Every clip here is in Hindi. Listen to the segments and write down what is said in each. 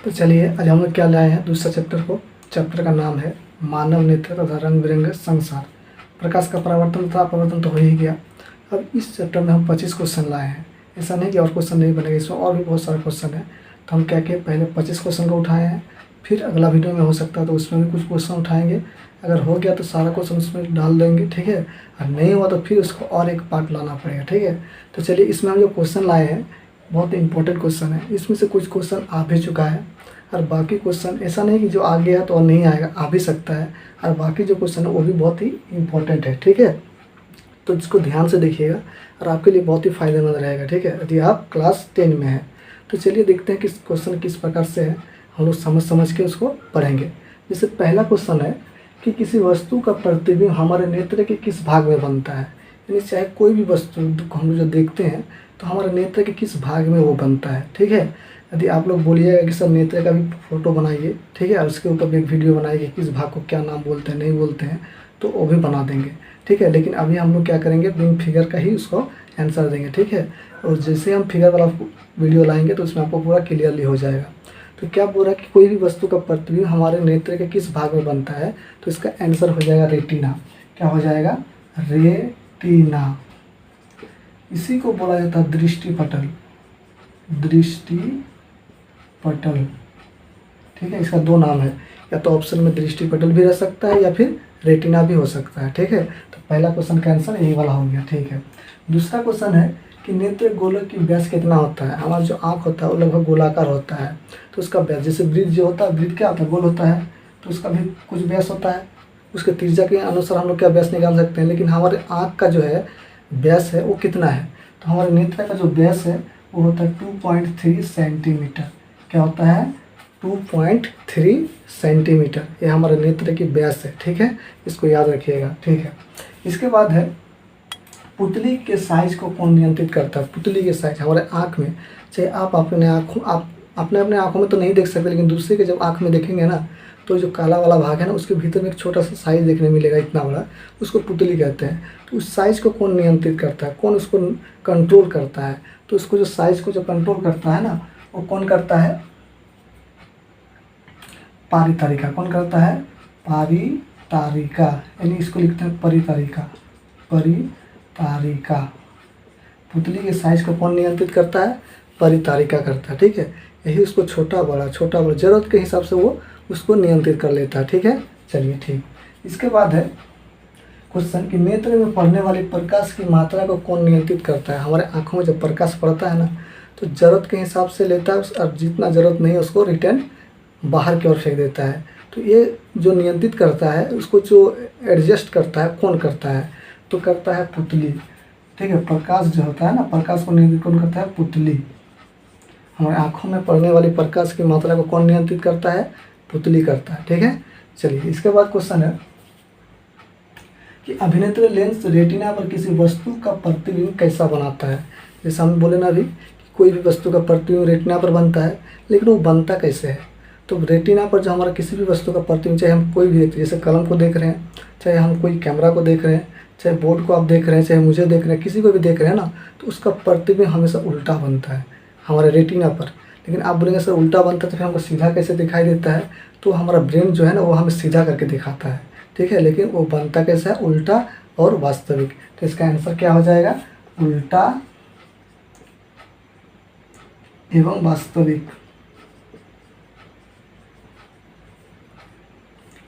तो चलिए आज हम लोग क्या लाए हैं दूसरा चैप्टर को। चैप्टर का नाम है मानव नेत्र तथा रंग बिरंगे संसार। प्रकाश का परावर्तन तथा अपवर्तन तो हो ही गया। अब इस चैप्टर में हम 25 क्वेश्चन लाए हैं। ऐसा नहीं कि और क्वेश्चन नहीं बनेगा, इसमें और भी बहुत सारे क्वेश्चन हैं। तो हम क्या कि पहले 25 क्वेश्चन को उठाए हैं, फिर अगला वीडियो में हो सकता है तो उसमें भी कुछ क्वेश्चन उठाएंगे। अगर हो गया तो सारा क्वेश्चन उसमें डाल देंगे, ठीक है। और नहीं हुआ तो फिर उसको और एक पार्ट लाना पड़ेगा, ठीक है। तो चलिए इसमें हम जो क्वेश्चन लाए हैं बहुत इंपॉर्टेंट क्वेश्चन है। इसमें से कुछ क्वेश्चन आ भी चुका है और बाकी क्वेश्चन ऐसा नहीं कि जो आ गया तो और नहीं आएगा, आ भी सकता है। और बाकी जो क्वेश्चन है वो भी बहुत ही इंपॉर्टेंट है, ठीक है। तो इसको ध्यान से देखिएगा और आपके लिए बहुत ही फ़ायदेमंद रहेगा, ठीक है, यदि आप क्लास 10 में हैं। तो चलिए देखते हैं कि क्वेश्चन किस प्रकार से है, हम लोग समझ के उसको पढ़ेंगे। जैसे पहला क्वेश्चन है कि किसी वस्तु का प्रतिबिंब हमारे नेत्र के किस भाग में बनता है। यानी चाहे कोई भी वस्तु हम लोग जो देखते हैं तो हमारे नेत्र के किस भाग में वो बनता है, ठीक है। यदि आप लोग बोलिएगा कि सर नेत्र का भी फोटो बनाइए, ठीक है, और उसके ऊपर भी एक वीडियो बनाइए किस भाग को क्या नाम बोलते हैं नहीं बोलते हैं, तो वो भी बना देंगे, ठीक है। लेकिन अभी हम लोग क्या करेंगे, बिन फिगर का ही उसको आंसर देंगे, ठीक है। और जैसे हम फिगर वाला वीडियो लाएंगे तो उसमें आपको पूरा क्लियरली हो जाएगा। तो क्या बोल रहा है कि कोई भी वस्तु का प्रतिबिंब हमारे नेत्र के किस भाग में बनता है, तो इसका आंसर हो जाएगा रेटिना। क्या हो जाएगा, रेटिना। इसी को बोला जाता है दृष्टिपटल, दृष्टिपटल, ठीक है। इसका दो नाम है, या तो ऑप्शन में दृष्टिपटल भी रह सकता है या फिर रेटिना भी हो सकता है, ठीक है। तो पहला क्वेश्चन का आंसर यही वाला हो गया, ठीक है। दूसरा क्वेश्चन है कि नेत्र गोलक की व्यास कितना होता है। हमारा जो आँख होता है वो लगभग गोलाकार होता है, तो उसका व्यास, जैसे वृत्त जो होता है, वृत्त क्या होता है, गोल होता है, तो उसका भी कुछ व्यास होता है। उसके त्रिज्या के अनुसार हम लोग क्या व्यास निकाल सकते हैं। लेकिन हमारे आँख का जो है व्यास है वो कितना है, तो हमारे नेत्र का जो व्यास है वो होता है 2.3 सेंटीमीटर। क्या होता है, 2.3 सेंटीमीटर। ये हमारे नेत्र की व्यास है, ठीक है, इसको याद रखिएगा, ठीक है। इसके बाद है पुतली के साइज को कौन नियंत्रित करता है। पुतली के साइज हमारे आँख में, चाहे आप अपने अपने आँखों में तो नहीं देख सकते, लेकिन दूसरे के जब आँख में देखेंगे ना, तो जो काला वाला भाग है ना उसके भीतर में एक छोटा सा साइज देखने मिलेगा, इतना बड़ा, उसको पुतली कहते हैं। तो उस साइज को कौन नियंत्रित करता है, कौन उसको कंट्रोल करता है। तो उसको जो साइज को जो कंट्रोल करता है ना, वो कौन करता है, पारितारिका। कौन करता है, पारितारिका, यानी इसको लिखते हैं परितारिका, परितारिका। पुतली के साइज को कौन नियंत्रित करता है, परितारिका करता है, ठीक है। यही उसको छोटा बड़ा ज़रूरत के हिसाब से वो उसको नियंत्रित कर लेता है, ठीक है। चलिए ठीक। इसके बाद है क्वेश्चन कि नेत्र में पड़ने वाली प्रकाश की मात्रा को कौन नियंत्रित करता है। हमारे आँखों में जब प्रकाश पड़ता है ना, तो ज़रूरत के हिसाब से लेता है और जितना ज़रूरत नहीं है उसको रिटर्न बाहर की ओर फेंक देता है। तो ये जो नियंत्रित करता है, उसको जो एडजस्ट करता है कौन करता है, तो करता है पुतली, ठीक है। प्रकाश जो होता है ना, प्रकाश को नियंत्रित कौन करता है, पुतली। हमारे आँखों में पड़ने वाली प्रकाश की मात्रा को कौन नियंत्रित करता है, पुतली करता है, ठीक है। चलिए इसके बाद क्वेश्चन है कि अभिनेत्र लेंस रेटिना पर किसी वस्तु का प्रतिबिंब कैसा बनाता है। जैसे हम बोले ना अभी कि कोई भी वस्तु का प्रतिबिंब रेटिना पर बनता है, लेकिन वो बनता कैसे है। तो रेटिना पर जो हमारा किसी भी वस्तु का प्रतिबिंब, चाहे हम कोई भी देखते हैं, जैसे कलम को देख रहे हैं, चाहे हम कोई कैमरा को देख रहे हैं, चाहे बोर्ड को आप देख रहे हैं, चाहे मुझे देख रहे हैं, किसी को भी देख रहे हैं ना, तो उसका प्रतिबिंब हमेशा उल्टा बनता है हमारे रेटिना पर। लेकिन आप बोलेंगे सर उल्टा बनता है तो फिर हमको सीधा कैसे दिखाई देता है, तो हमारा ब्रेन जो है ना वो हमें सीधा करके दिखाता है, ठीक है। लेकिन वो बनता कैसा है, उल्टा और वास्तविक। तो इसका आंसर क्या हो जाएगा, उल्टा एवं वास्तविक।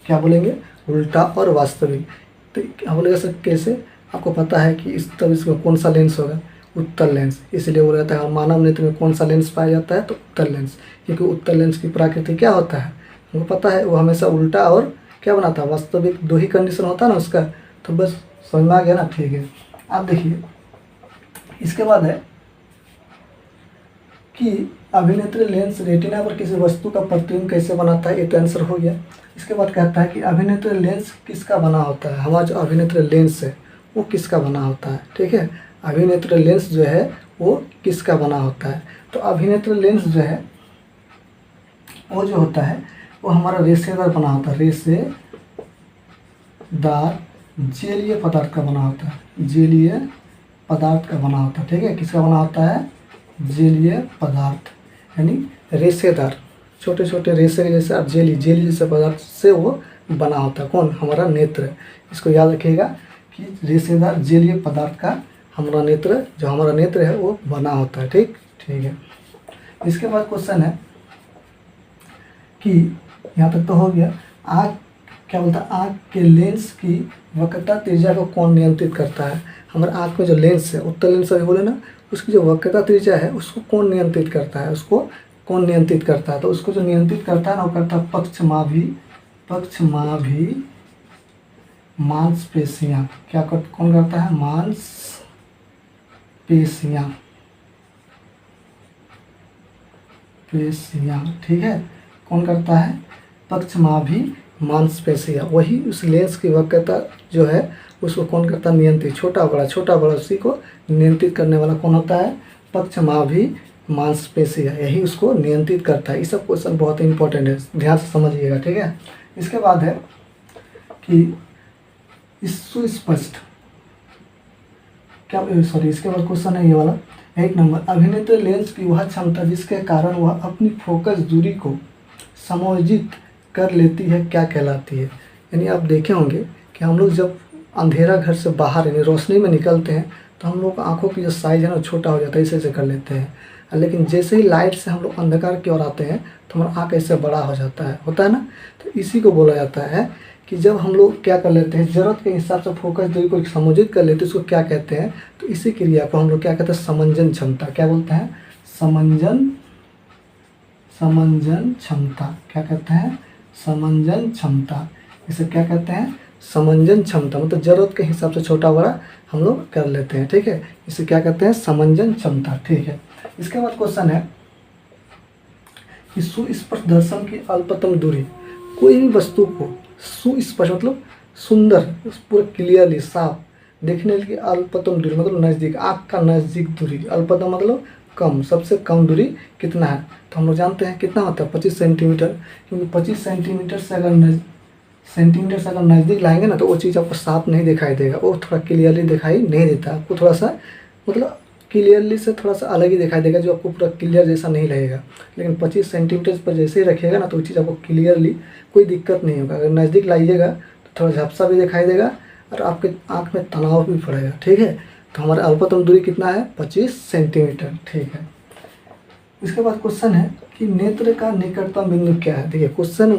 क्या बोलेंगे, उल्टा और वास्तविक। तो क्या बोलेगा सर कैसे, आपको पता है कि इस तब इसमें कौन सा लेंस होगा, उत्तल लेंस। इसलिए वो रहता है मानव नेत्र में कौन सा लेंस पाया जाता है, तो उत्तल लेंस। क्योंकि उत्तल लेंस की प्रकृति क्या होता है, हमको पता है, वो हमेशा उल्टा और क्या बनाता है, वास्तविक। दो ही कंडीशन होता है ना उसका। तो बस समझ में आ गया ना, ठीक है। आप देखिए इसके बाद है कि अभिनेत्र लेंस रेटिना पर किसी वस्तु का प्रतिबिंब कैसे बनाता है, ये तो आंसर हो गया। इसके बाद कहता है कि अभिनेत्र लेंस किसका बना होता है। हमारा जो अभिनेत्र लेंस है वो किसका बना होता है, ठीक है। अभिनेत्र लेंस जो है वो किसका बना होता है, तो अभिनेत्र लेंस जो है वो जो होता है वो हमारा रेशेदार बना होता है, रेशेदार जेलीय पदार्थ का बना होता है, जेलीय पदार्थ का बना होता है, ठीक है। किसका बना होता है, जेलीय पदार्थ, यानी रेशेदार, छोटे छोटे रेशे के जैसे और जेली जैसे पदार्थ से वो बना होता है। कौन? हमारा नेत्र। इसको याद रखिएगा कि रेशेदार जेलीय पदार्थ का हमारा नेत्र, जो हमारा नेत्र है वो बना होता है। ठीक है। इसके बाद क्वेश्चन है कि यहाँ तक तो हो गया। आँख क्या बोलता है? आँख के लेंस की वक्रता त्रिज्या को कौन नियंत्रित करता है? हमारे आँख में जो लेंस है, उत्तल लेंस अभी बोले ना, उसकी जो वक्रता त्रिज्या है उसको कौन नियंत्रित करता है? उसको कौन नियंत्रित करता है? तो उसको जो नियंत्रित करता है ना, वो करता है पक्षमाभी मांसपेशियाँ। कौन करता है? मांसपेशियाँ। ठीक है, कौन करता है? पक्षमाभी मांसपेशियाँ। वही उस लेंस की वक्रता जो है उसको कौन करता है? नियंत्रित। छोटा बड़ा उसी को नियंत्रित करने वाला कौन होता है? पक्षमाभी मांसपेशियाँ, यही उसको नियंत्रित करता है। ये सब क्वेश्चन बहुत इंपॉर्टेंट है, ध्यान से समझिएगा। ठीक है। इसके बाद है कि सुस्पष्ट इसके बाद क्वेश्चन है ये वाला 1 नंबर। अभिनेत्र लेंस की वह क्षमता जिसके कारण वह अपनी फोकस दूरी को समायोजित कर लेती है क्या कहलाती है? यानी आप देखे होंगे कि हम लोग जब अंधेरा घर से बाहर यानी रोशनी में निकलते हैं तो हम लोग को आँखों की जो साइज़ है ना छोटा हो जाता है, ऐसे कर लेते हैं। लेकिन जैसे ही लाइट से हम लोग अंधकार की ओर आते हैं तो हमारा आँख ऐसे बड़ा हो जाता है, होता है ना। तो इसी को बोला जाता है कि जब हम लोग क्या कर लेते हैं, ज़रूरत के हिसाब से फोकस दूरी को समायोजित कर लेते हैं, उसको क्या कहते हैं? तो इसी क्रिया को हम लोग क्या कहते हैं? समंजन क्षमता। क्या बोलते हैं? समंजन क्षमता। क्या कहते हैं? समंजन क्षमता। इसे क्या कहते हैं? समंजन क्षमता। मतलब ज़रूरत के हिसाब से छोटा बड़ा हम लोग कर लेते हैं। ठीक है, इसे क्या कहते हैं? समंजन क्षमता। ठीक है। इसके बाद क्वेश्चन है कि सुस्पष्ट दर्शन की अल्पतम दूरी। कोई भी वस्तु को सुस्पष्ट मतलब सुंदर, पूरा क्लियरली साफ देखने की अल्पतम दूरी मतलब नज़दीक, आँख का नज़दीक दूरी। अल्पतम मतलब कम, सबसे कम दूरी कितना है? तो हम लोग जानते हैं कितना होता है? 25 सेंटीमीटर। क्योंकि 25 सेंटीमीटर से अगर नज़दीक लाएंगे ना तो वो चीज़ आपको साफ नहीं दिखाई देगा, वो थोड़ा क्लियरली दिखाई नहीं देता आपको, थोड़ा सा मतलब क्लियरली से थोड़ा सा अलग ही दिखाई देगा, जो आपको पूरा क्लियर जैसा नहीं लगेगा। लेकिन 25 सेंटीमीटर पर जैसे ही रखिएगा ना तो वो चीज़ आपको क्लियरली कोई दिक्कत नहीं होगा। अगर नज़दीक लाइएगा तो थोड़ा झपसा भी दिखाई देगा और आपके आँख में तनाव भी पड़ेगा। ठीक है, तो हमारा अल्पतम दूरी कितना है? 25 सेंटीमीटर। ठीक है। इसके बाद क्वेश्चन है कि नेत्र का निकटतम बिंदु क्या है? देखिए क्वेश्चन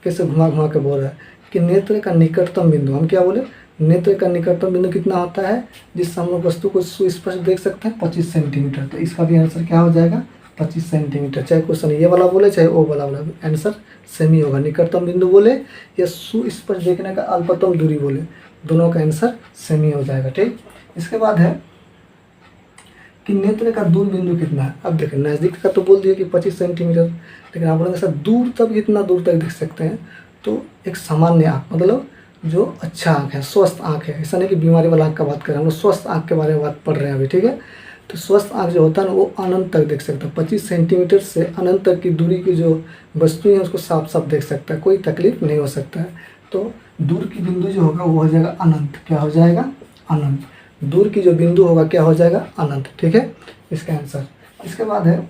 कैसे घुमा के बोल रहा है कि नेत्र का निकटतम बिंदु, हम क्या बोले? नेत्र का निकटतम बिंदु कितना होता है जिससे हम लोग वस्तु को सुस्पष्ट देख सकते हैं? 25 सेंटीमीटर। तो इसका भी आंसर क्या हो जाएगा? 25 सेंटीमीटर। चाहे क्वेश्चन ये वाला बोले चाहे वो वाला आंसर सेम ही होगा। निकटतम बिंदु बोले या सुस्पष्ट देखने का अल्पतम दूरी बोले, दोनों का आंसर सेम ही हो जाएगा। ठीक। इसके बाद है कि नेत्र का दूर बिंदु कितना है? अब देखें, नज़दीक का तो बोल दिया कि 25 सेंटीमीटर, लेकिन आप बोलेंगे सर दूर तक कितना दूर तक देख सकते हैं? तो एक सामान्य आँख मतलब जो अच्छा आँख है, स्वस्थ आँख है, ऐसा नहीं कि बीमारी वाला आँख का बात कर रहे हैं, हम लोग स्वस्थ आँख के बारे में बात पढ़ रहे हैं अभी। ठीक है, तो स्वस्थ आँख जो होता है ना वो अनंत तक देख सकता है। 25 सेंटीमीटर से अनंत तक की दूरी की जो वस्तुएं हैं उसको साफ साफ देख सकता है, कोई तकलीफ नहीं हो सकता है। तो दूर की बिंदु जो होगा वो हो जाएगा अनंत। क्या हो जाएगा? अनंत। दूर की जो बिंदु होगा क्या हो जाएगा? अनंत। ठीक है, इसका आंसर। इसके बाद है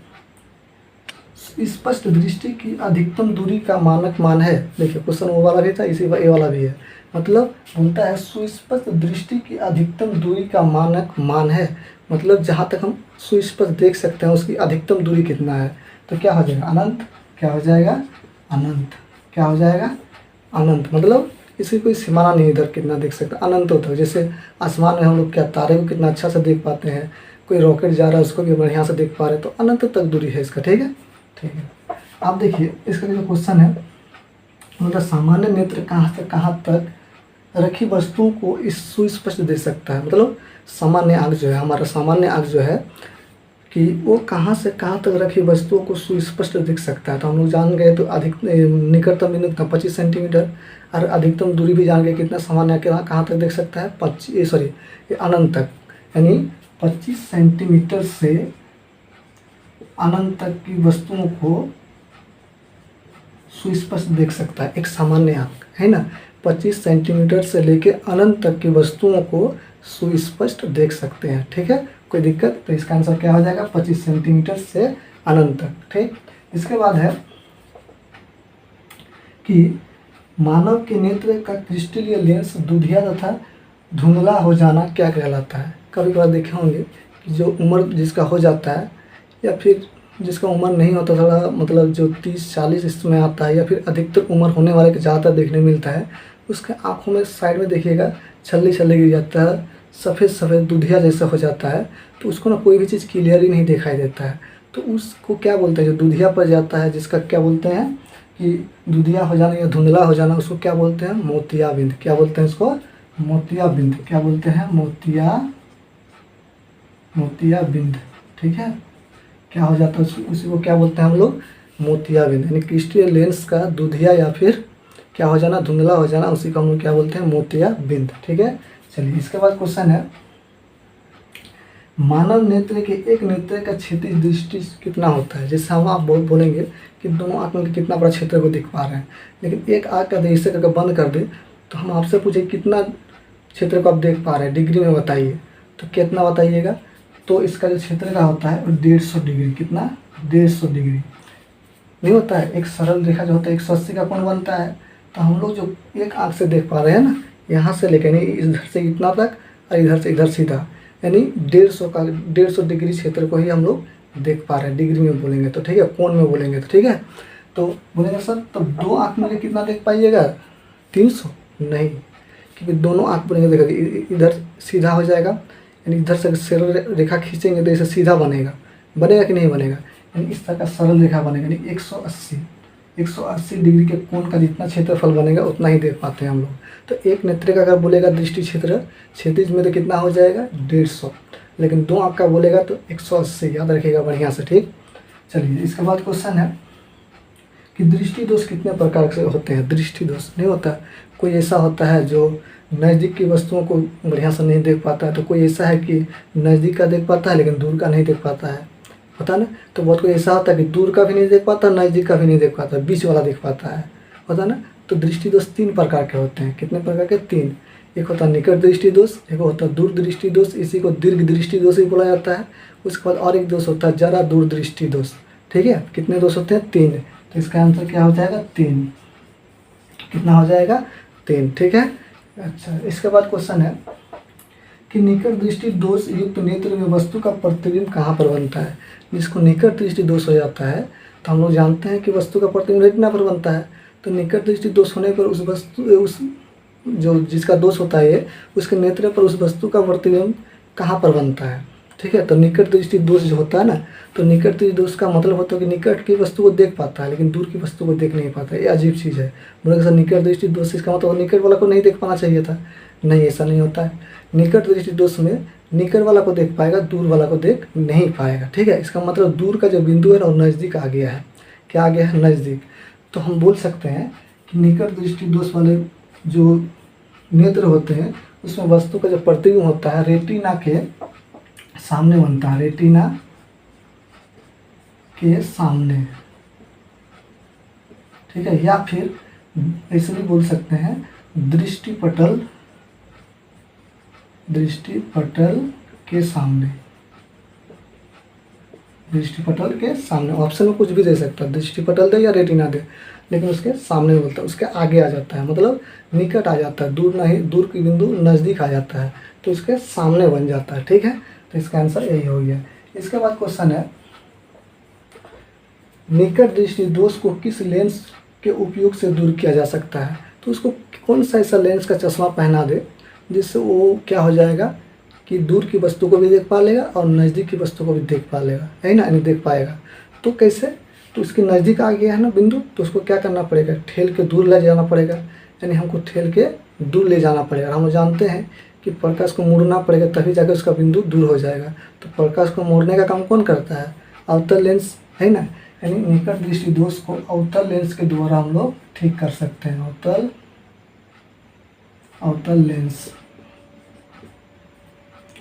स्पष्ट दृष्टि की अधिकतम दूरी का मानक मान है। देखिए क्वेश्चन वो वाला भी था, इसी ये वाला भी है। मतलब बोलता है सुस्पष्ट दृष्टि की अधिकतम दूरी का मानक मान है, मतलब जहाँ तक हम सुस्पष्ट देख सकते हैं उसकी अधिकतम दूरी कितना है? तो क्या हो जाएगा? अनंत। क्या हो जाएगा? अनंत। क्या हो जाएगा? अनंत। मतलब इसकी कोई सीमाना नहीं, इधर कितना देख सकते हैं, अनंत होता है। जैसे आसमान में हम लोग क्या तारे को कितना अच्छा से देख पाते हैं, कोई रॉकेट जा रहा है उसको भी बढ़िया से देख पा रहे हैं, तो अनंत तक दूरी है इसका। ठीक है, ठीक है। आप देखिए इसका जो क्वेश्चन है, मतलब सामान्य नेत्र कहाँ से कहाँ तक रखी वस्तुओं को इस सुस्पष्ट देख सकता है? मतलब सामान्य आँख जो है, हमारा सामान्य आँख जो है कि वो कहाँ से कहाँ तक रखी वस्तुओं को सुस्पष्ट दिख सकता है। तो हम लोग जान गए तो निकटतम बिंदु कितना? 25 सेंटीमीटर। और अधिकतम दूरी भी जान गए कितना? सामान्य कहाँ तक देख सकता है? अनंत तक। यानी 25 सेंटीमीटर से अनंत तक की वस्तुओं को सुस्पष्ट देख सकता है एक सामान्य आँख, है ना। 25 सेंटीमीटर से लेके अनंत तक की वस्तुओं को सुस्पष्ट देख सकते हैं। ठीक है, कोई दिक्कत? तो इसका आंसर क्या हो जाएगा? 25 सेंटीमीटर से अनंत तक। ठीक। इसके बाद है कि मानव के नेत्र का क्रिस्टलीय लेंस दुधिया तथा धुंधला हो जाना क्या कहलाता है। कभी कभार देखे होंगे कि जो उम्र जिसका हो जाता है या फिर जिसका उम्र नहीं होता, थोड़ा मतलब जो 30-40 इसमें आता है या फिर अधिकतर उम्र होने वाले के ज़्यादातर देखने मिलता है, उसके आँखों में साइड में देखिएगा छल्ले छल्ले गिर जाता है, सफ़ेद सफ़ेद दूधिया जैसा हो जाता है, तो उसको ना कोई भी चीज़ क्लियर ही नहीं दिखाई देता है। तो उसको क्या बोलते हैं, जो दूधिया पड़ जाता है, जिसका क्या बोलते हैं कि दूधिया हो जाना या धुंधला हो जाना, उसको क्या बोलते हैं, मोतियाबिंद। क्या बोलते हैं इसको, मोतियाबिंद। क्या बोलते हैं, मोतियाबिंद। ठीक है, क्या हो जाता है उसी को क्या बोलते हैं हम लोग, मोतियाबिंद। यानी क्रिस्टलीय लेंस का दूधिया या फिर क्या हो जाना, धुंधला हो जाना, उसी को हम लोग क्या बोलते हैं, मोतियाबिंद। ठीक है, चलिए इसके बाद क्वेश्चन है, मानव नेत्र के एक नेत्र का क्षैतिज दृष्टि कितना होता है। जैसे हम आप बोलेंगे कि दोनों आँख में कितना बड़ा क्षेत्र को देख पा रहे हैं, लेकिन एक आँख का दृष्टि करके बंद कर दे तो हम आपसे पूछे कितना क्षेत्र को आप देख पा रहे हैं, डिग्री में बताइए, तो कितना बताइएगा। तो इसका जो क्षेत्र का होता है वो 150 डिग्री। कितना, 150 डिग्री नहीं होता है। एक सरल रेखा जो होता है 180 का कोण बनता है। तो हम लोग जो एक आँख से देख पा रहे हैं ना, यहाँ से लेकर इधर से इतना तक और इधर से इधर सीधा, यानी 150 डिग्री क्षेत्र को ही हम लोग देख पा रहे हैं। डिग्री में बोलेंगे तो ठीक है, कोण में बोलेंगे तो ठीक है। तो बोलेंगे सर तब दो आँख में कितना देख पाइएगा, 300 नहीं, क्योंकि दोनों आँख बोलेंगे देखिए इधर सीधा हो जाएगा, यानी इधर से सरल रेखा खींचेंगे तो इसे सीधा बनेगा कि नहीं बनेगा, यानी इस तरह का सरल रेखा बनेगा। यानी 180 डिग्री के कोण का जितना क्षेत्रफल बनेगा उतना ही देख पाते हैं हम लोग। तो एक नेत्र का अगर बोलेगा दृष्टि क्षेत्र क्षैतिज में तो कितना हो जाएगा, 150, लेकिन दो आँख का बोलेगा तो 180। याद रखिएगा बढ़िया से, ठीक। चलिए इसके बाद क्वेश्चन है कि दृष्टि दोष कितने प्रकार से होते हैं। दृष्टि दोष नहीं होता, कोई ऐसा होता है जो नज़दीक की वस्तुओं को बढ़िया से नहीं देख पाता है, तो कोई ऐसा है कि नज़दीक का देख पाता है लेकिन दूर का नहीं देख पाता है, होता है ना। तो बहुत कोई ऐसा होता है कि दूर का भी नहीं देख पाता, नज़दीक का भी नहीं देख पाता, बीच वाला देख पाता है, होता है ना। तो दृष्टि दोष 3 प्रकार के होते हैं। कितने प्रकार के, 3। एक होता है निकट दृष्टि दोष, एक होता है दूर दृष्टि दोष, इसी को दीर्घ दृष्टि दोष भी बोला जाता है। उसके बाद और एक दोष होता है जरा दूर दृष्टि दोष। ठीक है, कितने दोष होते हैं, 3। तो इसका आंसर क्या हो जाएगा, 3। कितना हो जाएगा, 3। ठीक है, अच्छा। इसके बाद क्वेश्चन है कि निकट दृष्टि दोष युक्त नेत्र में वस्तु का प्रतिबिंब कहाँ पर बनता है। जिसको निकट दृष्टि दोष हो जाता है तो हम लोग जानते हैं कि वस्तु का प्रतिबिंब रेटिना पर बनता है। तो निकट दृष्टि दोष होने पर उस जो जिसका दोष होता है उसके नेत्र पर उस वस्तु का प्रतिबिंब कहाँ पर बनता है। ठीक है, तो निकट दृष्टि दोष जो होता है ना, तो निकट दृष्टि दोष का मतलब होता है कि निकट की वस्तु को देख पाता है लेकिन दूर की वस्तु को देख नहीं पाता है। ये अजीब चीज़ है। बोले सर निकट दृष्टि दोष इसका मतलब निकट वाला को नहीं देख पाना चाहिए था, नहीं, ऐसा नहीं होता है। निकट दृष्टि दोष में निकट वाला को देख पाएगा, दूर वाला को देख नहीं पाएगा। ठीक है, इसका मतलब दूर का जो बिंदु है ना वो नज़दीक आ गया है। क्या आ गया है, नज़दीक। तो हम बोल सकते हैं कि निकट दृष्टि दोष वाले जो नेत्र होते हैं उसमें वस्तु का जो प्रतिबिंब होता है रेटिना के सामने बनता है, रेटिना के सामने। ठीक है, या फिर ऐसे भी बोल सकते हैं दृष्टिपटल के सामने, दृष्टिपटल के सामने। ऑप्शन में कुछ भी दे सकता है, दृष्टिपटल दे या रेटिना दे, लेकिन उसके सामने बोलता है, उसके आगे आ जाता है, मतलब निकट आ जाता है, दूर नहीं, दूर की बिंदु नज़दीक आ जाता है तो उसके सामने बन जाता है। ठीक है, तो इसका आंसर यही हो गया। इसके बाद क्वेश्चन है निकट दृष्टि दोष को किस लेंस के उपयोग से दूर किया जा सकता है। तो उसको कौन सा ऐसा लेंस का चश्मा पहना दे जिससे वो क्या हो जाएगा कि दूर की वस्तु को भी देख पा लेगा और नज़दीक की वस्तु को भी देख पा लेगा, है ना, यानी देख पाएगा। तो कैसे, तो उसके नज़दीक आ गया है ना बिंदु, तो उसको क्या करना पड़ेगा, ठेल के दूर ले जाना पड़ेगा, यानी हमको ठेल के दूर ले जाना पड़ेगा। हम जानते हैं कि प्रकाश को मोड़ना पड़ेगा तभी जाकर उसका बिंदु दूर हो जाएगा। तो प्रकाश को मोड़ने का काम कौन करता है, अवतल लेंस, है ना। यानी निकट दृष्टि दोष को अवतल लेंस के द्वारा हम लोग ठीक कर सकते हैं।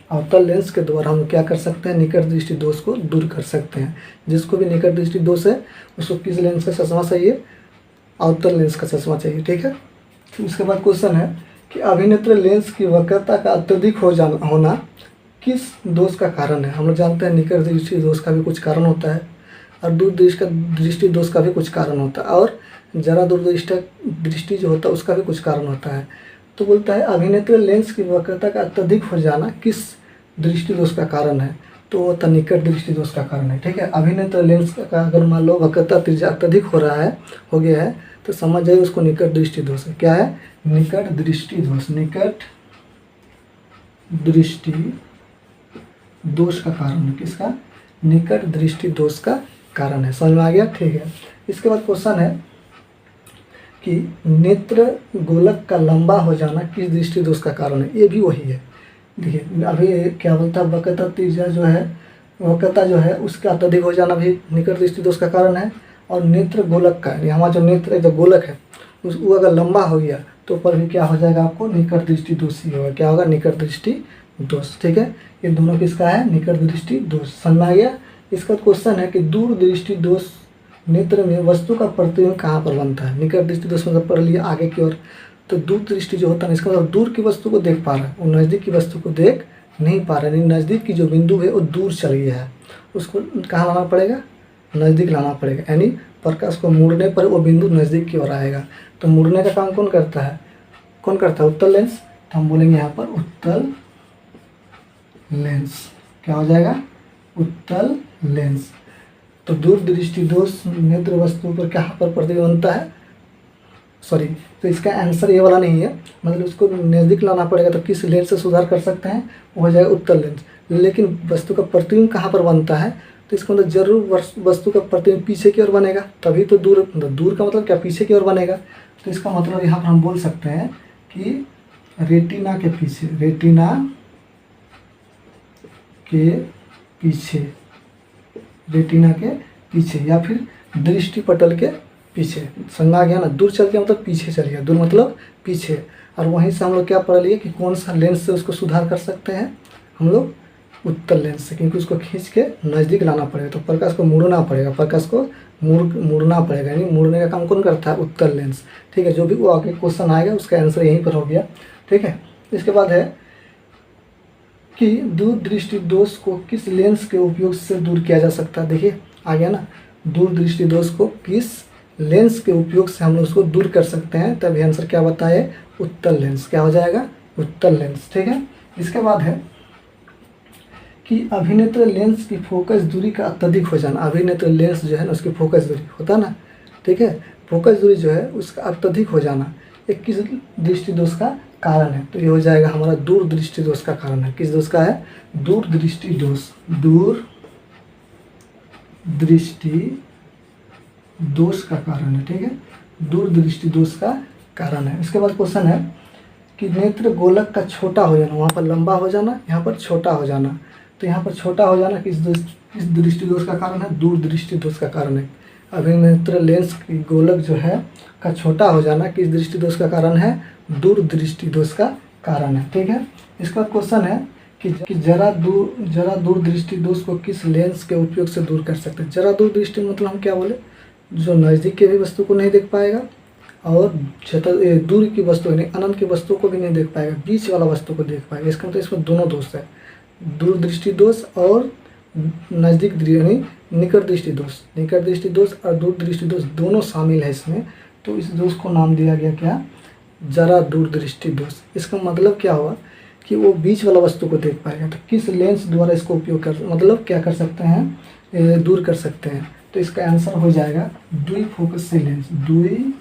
अवतल लेंस के द्वारा हम क्या कर सकते हैं, निकट दृष्टि दोष को दूर कर सकते हैं। जिसको भी निकट दृष्टि दोष है उसको किस लेंस का चश्मा चाहिए, अवतल लेंस का चश्मा चाहिए। ठीक है, तो उसके बाद क्वेश्चन है कि अभिनेत्र लेंस की वक्रता का अत्यधिक होना किस दोष का कारण है। हम लोग जानते हैं निकट दृष्टि दोष का भी कुछ कारण होता है। और दूर दृष्टि दोष का भी कुछ कारण होता है, और जरा दूर दृष्टि जो होता है उसका भी कुछ कारण होता है। तो बोलता है अभिनेत्र लेंस की वक्रता का अत्यधिक हो जाना किस दृष्टि दोष का कारण है, तो वो निकट दृष्टि दोष का कारण है। ठीक है, अभिनेत्र लेंस का अगर मान लो वक्रता त्रिज्या अत्यधिक हो गया है तो समझ जाइए उसको निकट दृष्टि दोष है। क्या है? निकट दृष्टि दोष। निकट दृष्टि दोष का कारण है। किसका? निकट दृष्टि दोष का कारण है। समझ में आ गया? ठीक है। इसके बाद क्वेश्चन है कि नेत्र गोलक का लंबा हो जाना किस दृष्टि दोष का कारण है। ये भी वही है। देखिए अभी क्या बोलता है, वक्रता त्रिज्या जो है, वक्रता जो है उसका अत्यधिक हो जाना भी निकट दृष्टि दोष का कारण है। और नेत्र गोलक का, यानी हमारा जो नेत्र जो गोलक है वो अगर लंबा हो गया तो पर भी क्या हो जाएगा आपको? निकट दृष्टि दोष ही होगा। क्या होगा? निकट दृष्टि दोष। ठीक है, ये दोनों किसका है? निकट दृष्टि दोष। समझ में आ गया? इसका क्वेश्चन है कि दूर दृष्टि दोष नेत्र में वस्तु का प्रतिबिंब कहाँ पर बनता है। निकट दृष्टि दोष मतलब पढ़ लिया आगे की ओर, तो दूर दृष्टि जो होता है इसका मतलब दूर की वस्तु को देख पा रहा है, वो नज़दीक की वस्तु को देख नहीं पा रहा है। नज़दीक की जो बिंदु है वो दूर चल गया है, उसको कहाँ लाना पड़ेगा? नज़दीक लाना पड़ेगा। यानी प्रकाश को मुड़ने पर वो बिंदु नज़दीक की ओर आएगा। तो मुड़ने का काम कौन करता है? उत्तल लेंस। तो हम बोलेंगे यहाँ पर उत्तल लेंस। क्या हो जाएगा? उत्तल लेंस। तो दूर दृष्टि दोष नेत्र वस्तु पर कहाँ पर प्रतिबिंब बनता है? तो इसका आंसर ये वाला नहीं है, मतलब उसको नज़दीक लाना पड़ेगा। तो किस लेंस से सुधार कर सकते हैं? वो हो जाएगा उत्तल लेंस। लेकिन वस्तु का प्रतिबिंब कहाँ पर बनता है? तो इसका मतलब जरूर वस्तु का प्रतिबिंब पीछे की ओर बनेगा, तभी तो दूर का मतलब क्या? पीछे की ओर बनेगा। तो इसका मतलब यहाँ पर हम बोल सकते हैं कि रेटिना के पीछे, रेटिना के पीछे या फिर दृष्टि पटल के पीछे। समझ आ गया ना? दूर चल गया मतलब पीछे चल गया, दूर मतलब पीछे। और वहीं से हम लोग क्या पढ़ लिए कि कौन सा लेंस से उसको सुधार कर सकते हैं हम लोग? उत्तल लेंस से, क्योंकि उसको खींच के नज़दीक लाना पड़ेगा। तो प्रकाश को मुड़ना पड़ेगा, मुड़ना पड़ेगा, यानी मुड़ने का काम कौन करता है? उत्तल लेंस। ठीक है, जो भी वो आगे क्वेश्चन आएगा उसका आंसर यहीं पर हो गया। ठीक है, इसके बाद है कि दूर दृष्टि दोष को किस लेंस के उपयोग से दूर किया जा सकता है। देखिए आ गया ना, दूर दृष्टि दोष को किस लेंस के उपयोग से हम लोग उसको दूर कर सकते हैं। तभी आंसर क्या बताए? उत्तल लेंस। क्या हो जाएगा? उत्तल लेंस। ठीक है, इसके बाद है कि अभिनेत्र लेंस की फोकस दूरी का अत्यधिक हो जाना। अभिनेत्र लेंस जो है ना उसकी फोकस दूरी होता है ना, ठीक है, फोकस दूरी जो है उसका अत्यधिक हो जाना एक किस दृष्टि दोष का कारण है? तो ये हो जाएगा हमारा दूर दृष्टि दोष का कारण है। किस दोष का है? दूर दृष्टि दोष। दूर दृष्टि दोष का कारण है। ठीक है, दूर दृष्टि दोष का कारण है। इसके बाद क्वेश्चन है कि नेत्र गोलक का छोटा हो जाना, वहाँ पर लंबा हो जाना, यहाँ पर छोटा हो जाना। तो यहाँ पर छोटा हो जाना किस दृष्टि दोष का कारण है? दूर दृष्टि दोष का कारण है। अभिनेत्र लेंस की गोलक जो है का छोटा हो जाना किस दृष्टि दोष का कारण है? दूर दृष्टि दोष का कारण है। ठीक है, इसका क्वेश्चन है कि जरा दूर दृष्टि दोष को किस लेंस के उपयोग से दूर कर सकते हैं। जरा दूर दृष्टि मतलब हम क्या बोले? जो नज़दीक के भी वस्तु को नहीं देख पाएगा और दूर की वस्तु यानी अनंत की वस्तु को भी नहीं देख पाएगा, बीच वाला वस्तु को देख पाएगा। इसका मतलब इसमें दोनों दोष है, दूर दृष्टि दोष और नज़दीक यानी निकट दृष्टि दोष और दूर दृष्टि दोष दोनों शामिल है इसमें। तो इस दोष को नाम दिया गया क्या? जरा दूर दृष्टि दोष। इसका मतलब क्या हुआ कि वो बीच वाला वस्तु को देख पाएगा। तो किस लेंस द्वारा इसको उपयोग कर मतलब क्या कर सकते हैं? दूर कर सकते हैं। तो इसका आंसर हो जाएगा द्विफोकसी लेंस। द्विफोकसी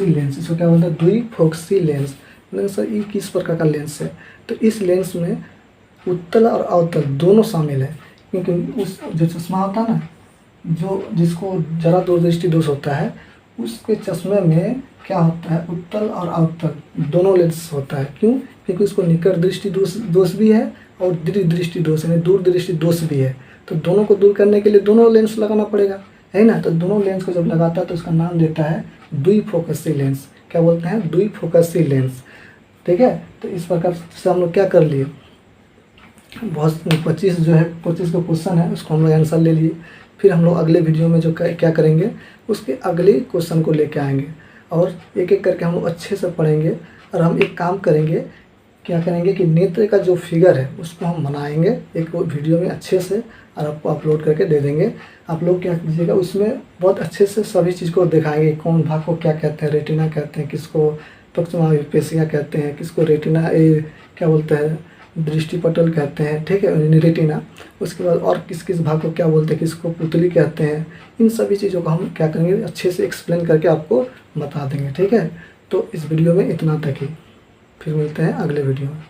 लेंस। इसको क्या बोलते हैं? द्विफोकसी लेंस। मतलब सर ये किस प्रकार का लेंस है? तो इस लेंस में उत्तल और अवतल दोनों शामिल है, क्योंकि उस जो चश्मा होता है ना, जिसको जरा दूरदृष्टि दोष होता है, उसके चश्मे में क्या होता है? उत्तल और अवतल दोनों लेंस होता है। क्यों? क्योंकि उसको निकट दृष्टि दोष भी है और दृष्टि दोष यानी दूर दृष्टि दोष भी है। तो दोनों को दूर करने के लिए दोनों लेंस लगाना पड़ेगा, है ना। तो दोनों लेंस को जब लगाता है तो उसका नाम देता है द्विफोकसी लेंस। क्या बोलते हैं? द्विफोकसी लेंस। ठीक है, तो इस प्रकार से हम लोग क्या कर लिए? बहुत 25 का क्वेश्चन है, उसको हम लोग आंसर ले लिए। फिर हम लोग अगले वीडियो में जो क्या करेंगे उसके अगले क्वेश्चन को लेके आएंगे। और एक एक करके हम अच्छे से पढ़ेंगे। और हम एक काम करेंगे, क्या करेंगे कि नेत्र का जो फिगर है उसको हम बनाएंगे एक वीडियो में अच्छे से और आपको अपलोड करके दे देंगे। आप लोग क्या कीजिएगा, उसमें बहुत अच्छे से सभी चीज़ को दिखाएंगे, कौन भाग को क्या कहते हैं, रेटिना कहते हैं, किसको पक्षमापेशियाँ कहते हैं, किसको रेटिना क्या बोलते हैं, दृष्टिपटल कहते हैं, ठीक है, रेटिना। उसके बाद और किस किस भाग को क्या बोलते हैं, किसको पुतली कहते हैं। इन सभी चीज़ों को हम क्या करेंगे, अच्छे से एक्सप्लेन करके आपको बता देंगे, ठीक है। तो इस वीडियो में इतना तक ही, फिर मिलते हैं अगले वीडियो में।